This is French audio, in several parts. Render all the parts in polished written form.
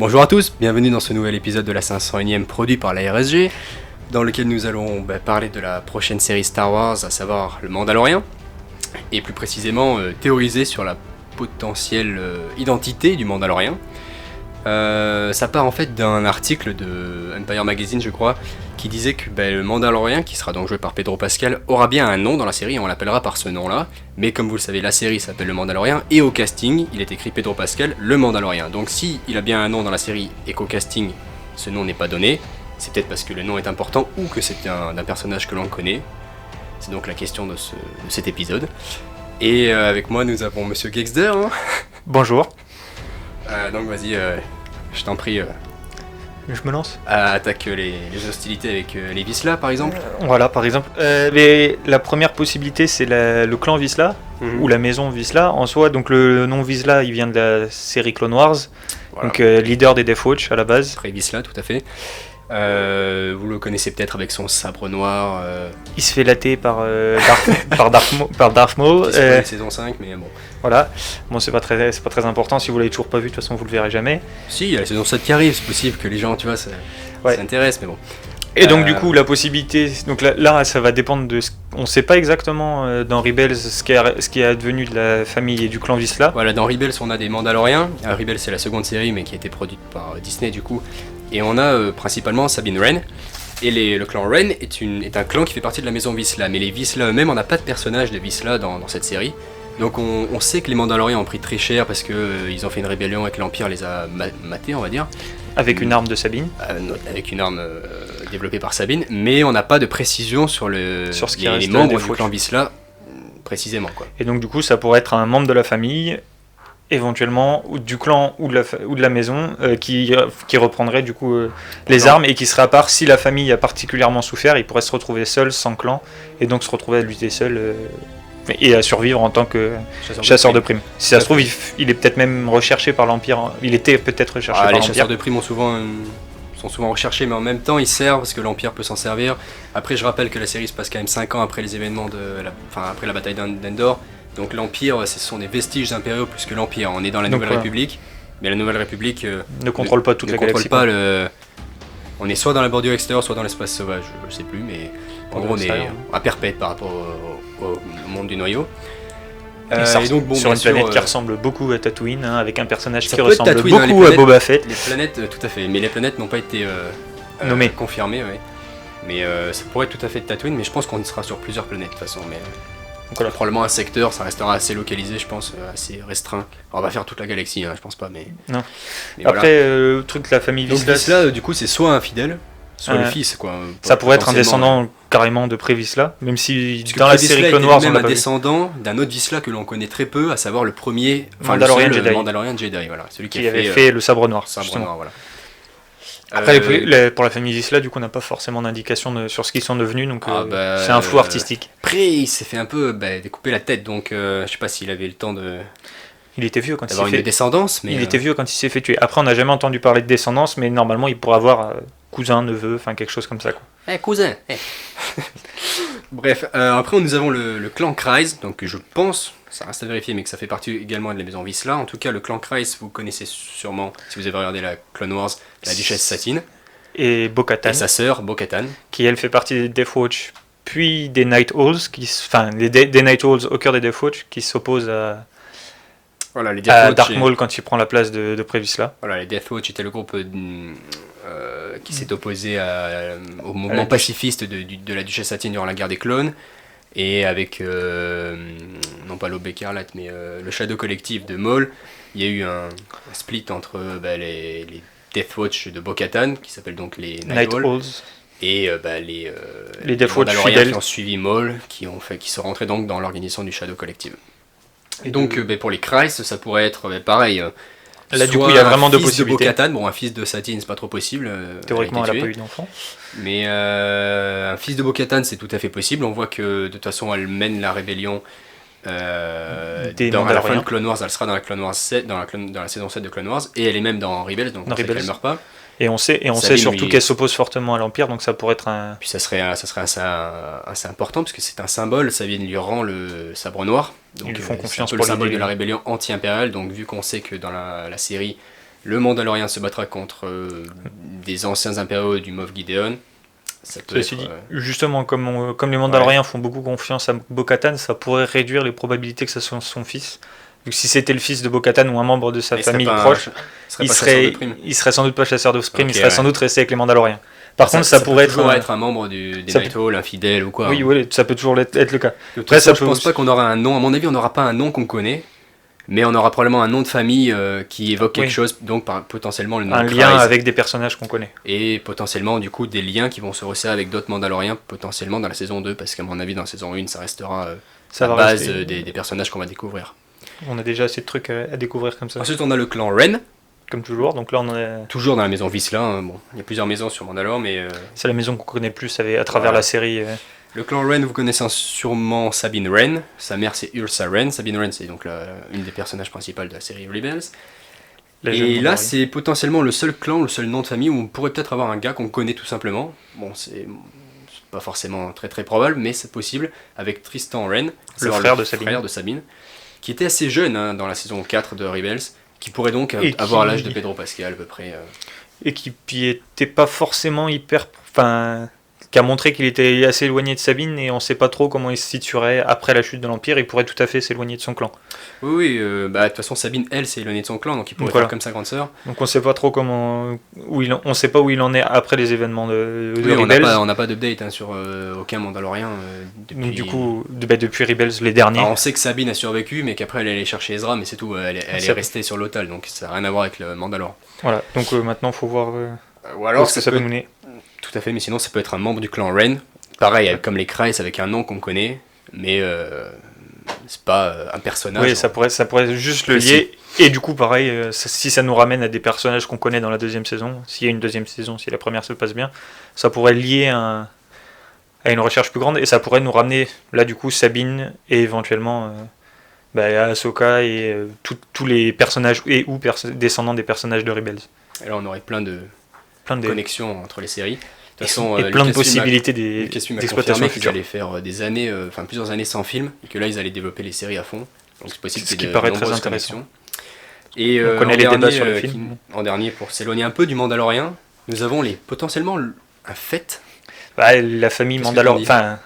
Bonjour à tous, bienvenue dans ce nouvel épisode de la 501ème produit par la RSG, dans lequel nous allons parler de la prochaine série Star Wars, à savoir le Mandalorian, et plus précisément théoriser sur la potentielle identité du Mandalorian. Ça part en fait d'un article de Empire Magazine, je crois, qui disait que le Mandalorian, qui sera donc joué par Pedro Pascal, aura bien un nom dans la série et on l'appellera par ce nom-là. Mais comme vous le savez, la série s'appelle le Mandalorian et au casting, il est écrit Pedro Pascal, le Mandalorian. Donc si il a bien un nom dans la série et qu'au casting, ce nom n'est pas donné, c'est peut-être parce que le nom est important ou que c'est d'un personnage que l'on connaît. C'est donc la question de cet épisode. Et avec moi, nous avons Monsieur Gexter. Hein. Bonjour. Donc vas-y, je t'en prie. Je me lance. Attaque les hostilités avec les Vizsla par exemple. Voilà, par exemple. Mais la première possibilité, c'est le clan Vizsla, ou la maison Vizsla. En soi, donc le nom Vizsla, il vient de la série Clone Wars. Voilà. Donc leader des Death Watch à la base. Après Vizsla, tout à fait. Vous le connaissez peut-être avec son sabre noir. Il se fait latter par Darth Maul. C'est la saison 5, mais bon. Voilà. Bon, c'est pas très important. Si vous l'avez toujours pas vu, de toute façon, vous le verrez jamais. Si, il y a la saison 7 qui arrive, c'est possible que les gens, tu vois, ça intéresse, mais bon. Et donc du coup la possibilité, donc là ça va dépendre de on sait pas exactement dans Rebels ce qui est advenu de la famille et du clan Vizsla. Voilà, dans Rebels on a des Mandaloriens. Rebels c'est la seconde série mais qui a été produite par Disney du coup. Et on a principalement Sabine Wren. Et le clan Wren est un clan qui fait partie de la maison Vizsla. Mais les Vizsla eux-mêmes, on n'a pas de personnage de Vizsla dans cette série. Donc on sait que les Mandaloriens ont pris très cher parce qu'ils ont fait une rébellion et que l'Empire les a matés, on va dire. Avec une arme de Sabine. Avec une arme développée par Sabine, mais on n'a pas de précision sur les membres du clan Vizsla précisément. Quoi. Et donc du coup ça pourrait être un membre de la famille, éventuellement, ou du clan ou de la maison, qui reprendrait du coup les armes et qui serait à part. Si la famille a particulièrement souffert, il pourrait se retrouver seul, sans clan, et donc se retrouver à lutter seul. Et à survivre en tant que chasseur de primes. Si ça se trouve, il est peut-être même recherché par l'Empire. Il était peut-être recherché par l'Empire. Les chasseurs de primes sont souvent recherchés, mais en même temps, ils servent parce que l'Empire peut s'en servir. Après, je rappelle que la série se passe quand même 5 ans après les événements après la bataille d'Endor. Donc l'Empire, ce sont des vestiges impériaux plus que l'Empire. On est dans la Nouvelle République, mais la Nouvelle République ne contrôle pas toute la galaxie. On est soit dans la bordure extérieure, soit dans l'espace sauvage. Je sais plus, mais en gros, on est à perpète par rapport au monde du noyau. Et donc, bon, sur une planète qui ressemble beaucoup à Tatooine, hein, avec un personnage qui ressemble beaucoup à Boba Fett. Les planètes, tout à fait, mais les planètes n'ont pas été nommées, confirmées. Ouais. Mais ça pourrait être tout à fait Tatooine, mais je pense qu'on sera sur plusieurs planètes de toute façon. Mais donc voilà, probablement un secteur, ça restera assez localisé, je pense, assez restreint. Alors, on va faire toute la galaxie, hein, je pense pas, mais. Non. Mais après, le truc de la famille Vizsla. Donc Vizsla, du coup, c'est soit un fidèle, soit le fils, quoi. Ça pourrait être un descendant carrément de Pré-Vizsla, même si dans la série Clone Wars on l'a pas vu. Un descendant d'un autre Vizsla que l'on connaît très peu, à savoir le premier Mandalorian Jedi, voilà, celui qui avait fait le sabre noir. Voilà. Après, pour la famille Vizsla, du coup, on n'a pas forcément d'indication sur ce qu'ils sont devenus, donc c'est un flou artistique. Après, il s'est fait un peu découper la tête, donc je sais pas s'il avait le temps de. Il était vieux quand il s'est fait. Une descendance, mais. Il était vieux quand il s'est fait tuer. Après, on n'a jamais entendu parler de descendance, mais normalement, il pourrait avoir cousin, neveu, enfin quelque chose comme ça, quoi. Cousin. Bref, après nous avons le clan Kryze, donc je pense, ça reste à vérifier, mais que ça fait partie également de la maison Vizsla. En tout cas, le clan Kryze, vous connaissez sûrement, si vous avez regardé la Clone Wars, la duchesse Satine. Et Bo-Katan. Et sa sœur, Bo-Katan. Qui, elle, fait partie des Death Watch, puis des Night Owls, des Night Owls au cœur des Death Watch, qui s'opposent à Darth Maul quand il prend la place de Pré-Vizsla. Voilà, les Death Watch étaient le groupe qui s'est opposé au mouvement pacifiste de la duchesse Satine durant la guerre des clones, et avec, non pas l'Aube écarlate, mais le Shadow Collective de Maul, il y a eu un split entre les Death Watch de Bo-Katan, qui s'appellent donc les Night Owls, et les Death Watch Mandaloriens qui ont suivi Maul, qui sont rentrés donc dans l'organisation du Shadow Collective. Et donc pour les Kryze, ça pourrait être pareil. Là, du coup, il y a vraiment deux possibilités. Un fils de Satine, c'est pas trop possible. Théoriquement, elle n'a pas eu d'enfant. Mais un fils de Bo-Katan, c'est tout à fait possible. On voit que de toute façon, elle mène la rébellion. À la fin de Clone Wars, elle sera dans la Clone Wars 7, dans la saison 7 de Clone Wars, et elle est même dans Rebels, donc elle ne meurt pas. Et on sait surtout qu'elle s'oppose fortement à l'Empire, donc ça pourrait être un. Puis ça serait assez important, parce que c'est un symbole. Sabine lui rend le sabre noir. Donc, ils lui font confiance pour le symbole de la rébellion anti-impériale. Donc vu qu'on sait que dans la série, Le Mandalorien se battra contre des anciens impériaux du Moff Gideon. Ça peut Ceci dit, justement, comme les Mandaloriens font beaucoup confiance à Bo-Katan, ça pourrait réduire les probabilités que ce soit son fils. Donc si c'était le fils de Bo-Katan ou un membre de sa famille proche, il serait sans doute pas chasseur de prime, il serait sans doute resté avec les Mandaloriens. Par contre, ça pourrait être un membre des Night Hall, infidèle ou quoi. Oui, ça peut toujours être le cas. Après, je pense pas qu'on aura un nom. À mon avis, on n'aura pas un nom qu'on connaît, mais on aura probablement un nom de famille qui évoque quelque chose, donc potentiellement le nom un lien avec des personnages qu'on connaît. Et potentiellement, du coup, des liens qui vont se resserrer avec d'autres Mandaloriens, potentiellement dans la saison 2, parce qu'à mon avis, dans la saison 1, ça restera la base des personnages qu'on va découvrir. On a déjà assez de trucs à découvrir comme ça. Ensuite, on a le clan Ren. Comme toujours, donc là on est... Toujours dans la maison Vizsla, hein. Bon, il y a plusieurs maisons sur Mandalore, mais... C'est la maison qu'on connaît plus à travers la série. Le clan Ren, vous connaissez sûrement Sabine Wren, sa mère c'est Ursa Wren. Sabine Wren c'est donc une des personnages principales de la série Rebels. Et là c'est potentiellement le seul clan, le seul nom de famille où on pourrait peut-être avoir un gars qu'on connaît tout simplement. Bon, c'est pas forcément très très probable, mais c'est possible, avec Tristan Wren, le frère de Sabine, qui était assez jeune dans la saison 4 de Rebels, qui pourrait donc avoir l'âge de Pedro Pascal à peu près. Et qui était pas forcément hyper... Enfin, qui a montré qu'il était assez éloigné de Sabine et on sait pas trop comment il se situerait après la chute de l'Empire. Il pourrait tout à fait s'éloigner de son clan. Oui, de toute façon Sabine, elle, s'est éloignée de son clan, donc il pourrait faire comme sa grande sœur. Donc on sait pas trop on sait pas où il en est après les événements de Rebels. On n'a pas d'update sur aucun Mandalorien depuis... Donc du coup, depuis Rebels, les derniers. Alors, on sait que Sabine a survécu, mais qu'après elle est allée chercher Ezra, mais c'est tout, elle est restée sur l'Otal, donc ça n'a rien à voir avec le Mandalore. Voilà, donc maintenant il faut voir ou alors ce que ça peut mener. Tout à fait, mais sinon ça peut être un membre du clan Ren. Pareil, comme les Kryze, avec un nom qu'on connaît, mais c'est pas un personnage. Oui, ça pourrait juste le lier. Et du coup, pareil, si ça nous ramène à des personnages qu'on connaît dans la deuxième saison, s'il y a une deuxième saison, si la première se passe bien, ça pourrait lier à une recherche plus grande et ça pourrait nous ramener, là du coup, Sabine et éventuellement Ahsoka et tous les personnages ou descendants des personnages de Rebels. Et là, on aurait plein de connexions entre les séries. De toute façon, et plein de possibilités d'exploitation future. Ils allaient faire des années, plusieurs années sans film, et que là ils allaient développer les séries à fond. Donc c'est possible qu'il y ait de nombreuses connexions. Et on connaît les débats sur le film. En dernier, pour s'éloigner un peu du Mandalorien, nous avons potentiellement un Fett. La famille Mandalorienne, enfin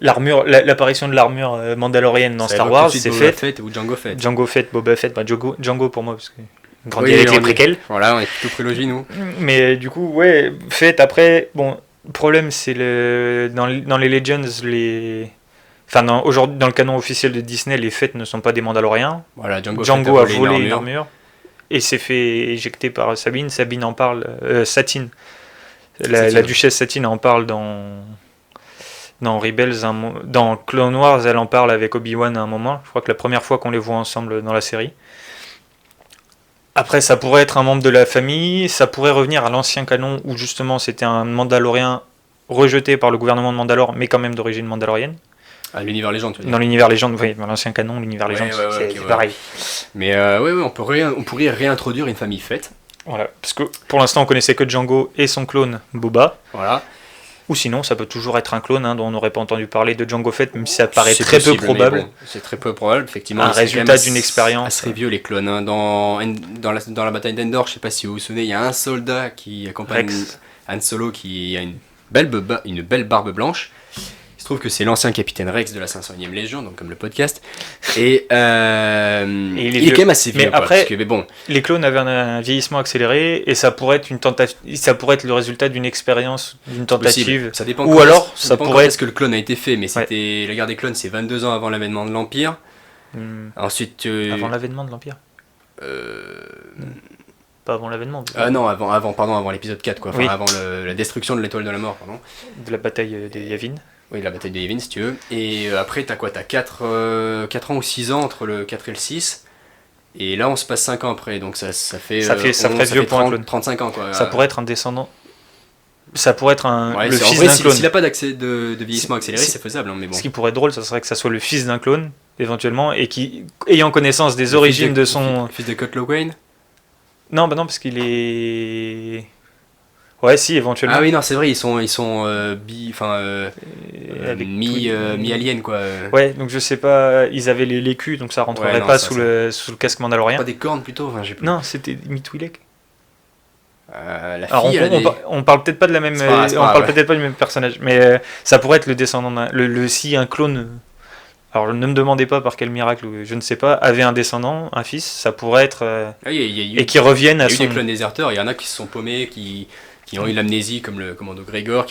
l'apparition de l'armure mandalorienne dans Star Wars, c'est Fett ou Jango Fett. Jango Fett, Boba Fett, Jango pour moi parce que grandi avec les préquels. Voilà, on est plutôt prélogie, nous. Mais du coup, Fett, après, bon, le problème, c'est dans les Legends, aujourd'hui, dans le canon officiel de Disney, les Fett ne sont pas des Mandaloriens. Voilà, Jango a volé une armure et s'est fait éjecter par Sabine. Sabine en parle, Satine. La duchesse Satine en parle dans Rebels, dans Clone Wars, elle en parle avec Obi-Wan à un moment. Je crois que la première fois qu'on les voit ensemble dans la série. Après, ça pourrait être un membre de la famille, ça pourrait revenir à l'ancien canon où justement c'était un Mandalorien rejeté par le gouvernement de Mandalore, mais quand même d'origine mandalorienne. Ah, l'univers légende, tu veux dire. Dans l'univers légende, oui, dans l'ancien canon, l'univers légende, c'est pareil. Mais on pourrait réintroduire une famille Fett. Voilà, parce que pour l'instant on connaissait que Jango et son clone Boba. Voilà. Ou sinon, ça peut toujours être un clone dont on n'aurait pas entendu parler de Jango Fett, même si ça paraît très peu probable. Bon, c'est très peu probable, effectivement. Un résultat d'une expérience. Assez vieux, les clones. Hein. Dans la bataille d'Endor, je ne sais pas si vous vous souvenez, il y a un soldat qui accompagne Han Solo qui a une belle barbe blanche. Il se trouve que c'est l'ancien capitaine Rex de la 501e Légion, donc comme le podcast. Et il est quand même assez vieux. Mais après, les clones avaient un vieillissement accéléré et ça pourrait être le résultat d'une expérience, d'une tentative. Ça dépend. Ou alors, ça pourrait être ce que le clone a été fait, mais c'était la guerre des clones, c'est 22 ans avant l'avènement de l'Empire. Ensuite. Avant l'avènement de l'Empire. Pas avant l'avènement. Non, avant l'épisode 4, quoi. Enfin, avant la destruction de l'étoile de la mort, pardon. De la bataille des Yavin. Oui, la bataille de Yavin, si tu veux. Et après, t'as quoi ? T'as 4 ans ou 6 ans entre le 4 et le 6. Et là, on se passe 5 ans après. Donc ça fait vieux pour un clone. 35 ans, quoi. Ça pourrait être un descendant. Ça pourrait être le fils d'un clone. S'il n'a pas d'accès de vieillissement accéléré, c'est faisable. Hein, mais bon. Ce qui pourrait être drôle, ça serait que ça soit le fils d'un clone, éventuellement, et qui, ayant connaissance des origines de son... Le fils de Kurt Lawrence ? Non, parce qu'il est... Ouais, si, éventuellement. Ah oui, non, c'est vrai, ils sont Avec mi-alien, quoi. Ouais, donc je sais pas, ils avaient les l'écu, donc ça rentrerait Ouais, non, pas ça, sous le casque mandalorien. Pas des cornes, plutôt, enfin, j'ai plus. Non, c'était Mitwi'lek. La Alors fille, elle a des... on parle peut-être pas de la même, C'est pas grave, on parle ouais. peut-être pas du même personnage, mais ça pourrait être le descendant si un clone. Alors ne me demandez pas par quel miracle, je ne sais pas, avait un descendant, un fils, ça pourrait être Ah, il y a eu, et qui revienne à il y a eu des son. clones déserteurs, il y en a qui se sont paumés, qui ont eu l'amnésie, comme le commando Grégor,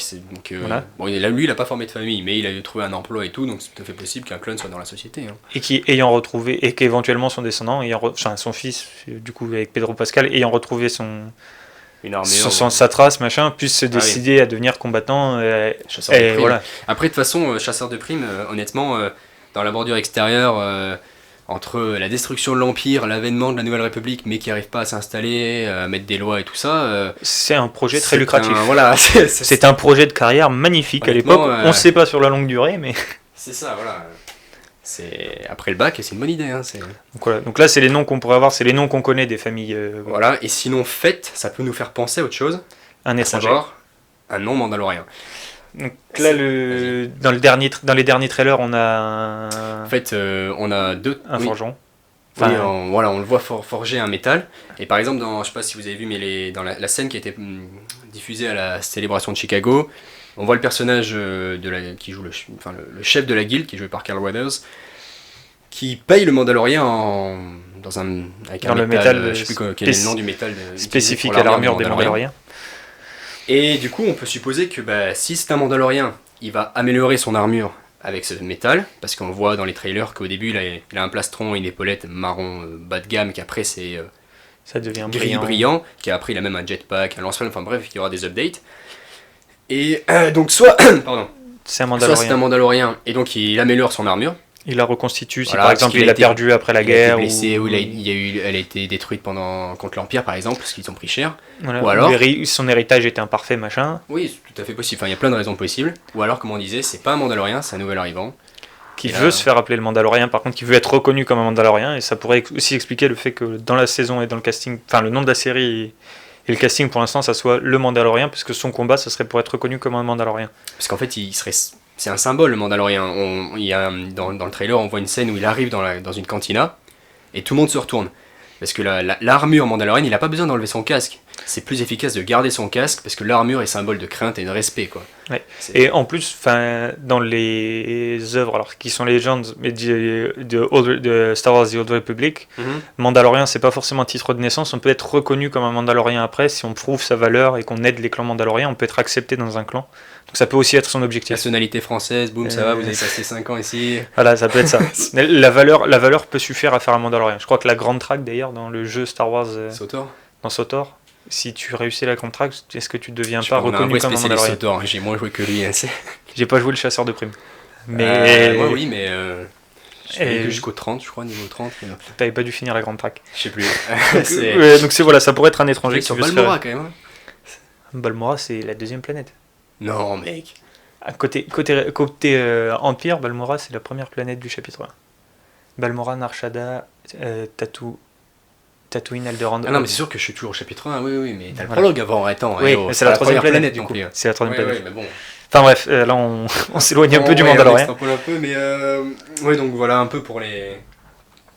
Voilà. bon, lui, il a pas formé de famille, mais il a trouvé un emploi et tout, donc c'est tout à fait possible qu'un clone soit dans la société. Hein. Et qui ayant retrouvé et qu'éventuellement son descendant, enfin son fils, du coup avec Pedro Pascal, ayant retrouvé Une armure. sa trace machin, puisse se décider à devenir combattant. Chasseur de primes. Voilà. Après, de toute façon, chasseur de primes, honnêtement, dans la bordure extérieure, entre la destruction de l'Empire, l'avènement de la Nouvelle République, mais qui n'arrive pas à s'installer, à mettre des lois et tout ça. C'est un projet très lucratif. Voilà, c'est un projet de carrière magnifique à l'époque. On ne sait pas sur la longue durée, mais. C'est ça, voilà. Après le bac, c'est une bonne idée. Hein, donc là, c'est les noms qu'on pourrait avoir, c'est les noms qu'on connaît des familles. Voilà, et sinon, Fett, ça peut nous faire penser à autre chose. Un étranger. Un nom mandalorien. Donc là, dans les derniers trailers, on a. En fait, on a un forgeron. Enfin, oui, on le voit forger un métal. Et par exemple, je sais pas si vous avez vu, mais dans la scène qui a été diffusée à la célébration de Chicago, on voit le personnage qui joue le chef de la guilde, qui est joué par Carl Weathers, qui paye le Mandalorien avec un métal, je sais plus quel est le nom du métal spécifique à l'armure des Mandaloriens. Et du coup, on peut supposer que si c'est un Mandalorien, il va améliorer son armure avec ce métal, parce qu'on voit dans les trailers qu'au début, il a un plastron et une épaulette marron bas de gamme, qu'après c'est ça devient gris brillant, qu'après il a même un jetpack, un lance-flamme, enfin bref, il y aura des updates. Et donc soit c'est un Mandalorien. Soit c'est un Mandalorien et donc il améliore son armure. Il la reconstitue, si par exemple il a perdu après la guerre. Il a été blessé, ou elle a été détruite contre l'Empire par exemple, parce qu'ils ont pris cher. Voilà. Ou alors son héritage était imparfait, machin. Oui, c'est tout à fait possible, enfin il y a plein de raisons possibles. Ou alors, comme on disait, c'est pas un Mandalorien, c'est un nouvel arrivant. Qui veut se faire appeler le Mandalorien, par contre, qui veut être reconnu comme un Mandalorien, et ça pourrait aussi expliquer le fait que dans la saison et dans le casting, enfin le nom de la série et le casting pour l'instant, ça soit le Mandalorien, parce que son combat, ça serait pour être reconnu comme un Mandalorien. Parce qu'en fait, c'est un symbole, le Mandalorien. Dans le trailer, on voit une scène où il arrive dans une cantina, et tout le monde se retourne. Parce que l'armure mandalorienne, il n'a pas besoin d'enlever son casque. C'est plus efficace de garder son casque, parce que l'armure est symbole de crainte et de respect, quoi. Ouais. Et en plus, dans les œuvres, alors qui sont Legends, mais de Star Wars The Old Republic, Mandalorien, c'est pas forcément un titre de naissance. On peut être reconnu comme un Mandalorien après, si on prouve sa valeur et qu'on aide les clans mandaloriens, on peut être accepté dans un clan. Donc ça peut aussi être son objectif. Nationalité française, boum, ça va, vous avez passé 5 ans ici. Voilà, ça peut être ça. la valeur peut suffire à faire un Mandalorien. Je crois que la grande track, d'ailleurs, dans le jeu Star Wars, dans SWTOR, si tu réussis la grande track, est-ce que tu ne deviens pas reconnu comme un Mandalorien? SWTOR, j'ai moins joué que lui. J'ai pas joué le chasseur de primes. Mais... moi oui, mais jusqu'au 30, je crois, niveau 30. T'avais pas dû finir la grande track. Je sais plus. Donc voilà, ça pourrait être un étranger qui sur Balmora quand même. Balmora, c'est la deuxième planète. Non, mec. Côté Empire, Balmora, c'est la première planète du chapitre 1. Balmora, Narshada, Tatooine, Alderaan. Ah non, mais c'est sûr que je suis toujours au chapitre 1, oui, mais t'as le prologue avant, attends. Oui, c'est la troisième planète, du coup. C'est la troisième planète. Oui, mais bon. Enfin bref, là on s'éloigne un peu du Mandalorien. On extrapole un peu, mais ouais, donc voilà un peu pour les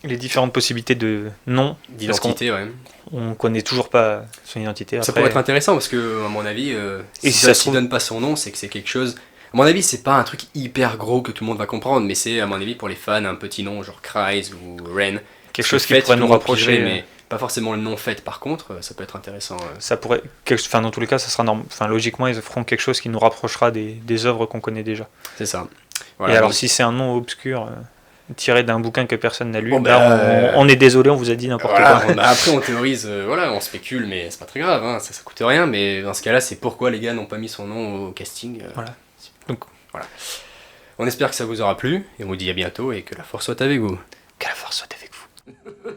différentes possibilités de nom. D'identité, ouais. On connaît toujours pas son identité. Après... Ça pourrait être intéressant parce que, à mon avis, si ça donne pas son nom, c'est que c'est quelque chose. À mon avis, c'est pas un truc hyper gros que tout le monde va comprendre, mais c'est, à mon avis, pour les fans, un petit nom genre Kryze ou Ren. Quelque chose qui pourrait nous rapprocher. Mais pas forcément le nom fait, par contre, ça peut être intéressant. Ça pourrait. Enfin, dans tous les cas, ça sera logiquement, ils feront quelque chose qui nous rapprochera des œuvres qu'on connaît déjà. C'est ça. Voilà, et alors, si c'est un nom obscur. Tiré d'un bouquin que personne n'a lu, on est désolé, on vous a dit n'importe quoi. Après on théorise, on spécule, mais c'est pas très grave, hein, ça coûte rien, mais dans ce cas-là, c'est pourquoi les gars n'ont pas mis son nom au casting. Voilà. Donc voilà. On espère que ça vous aura plu, et on vous dit à bientôt, et que la force soit avec vous. Que la force soit avec vous.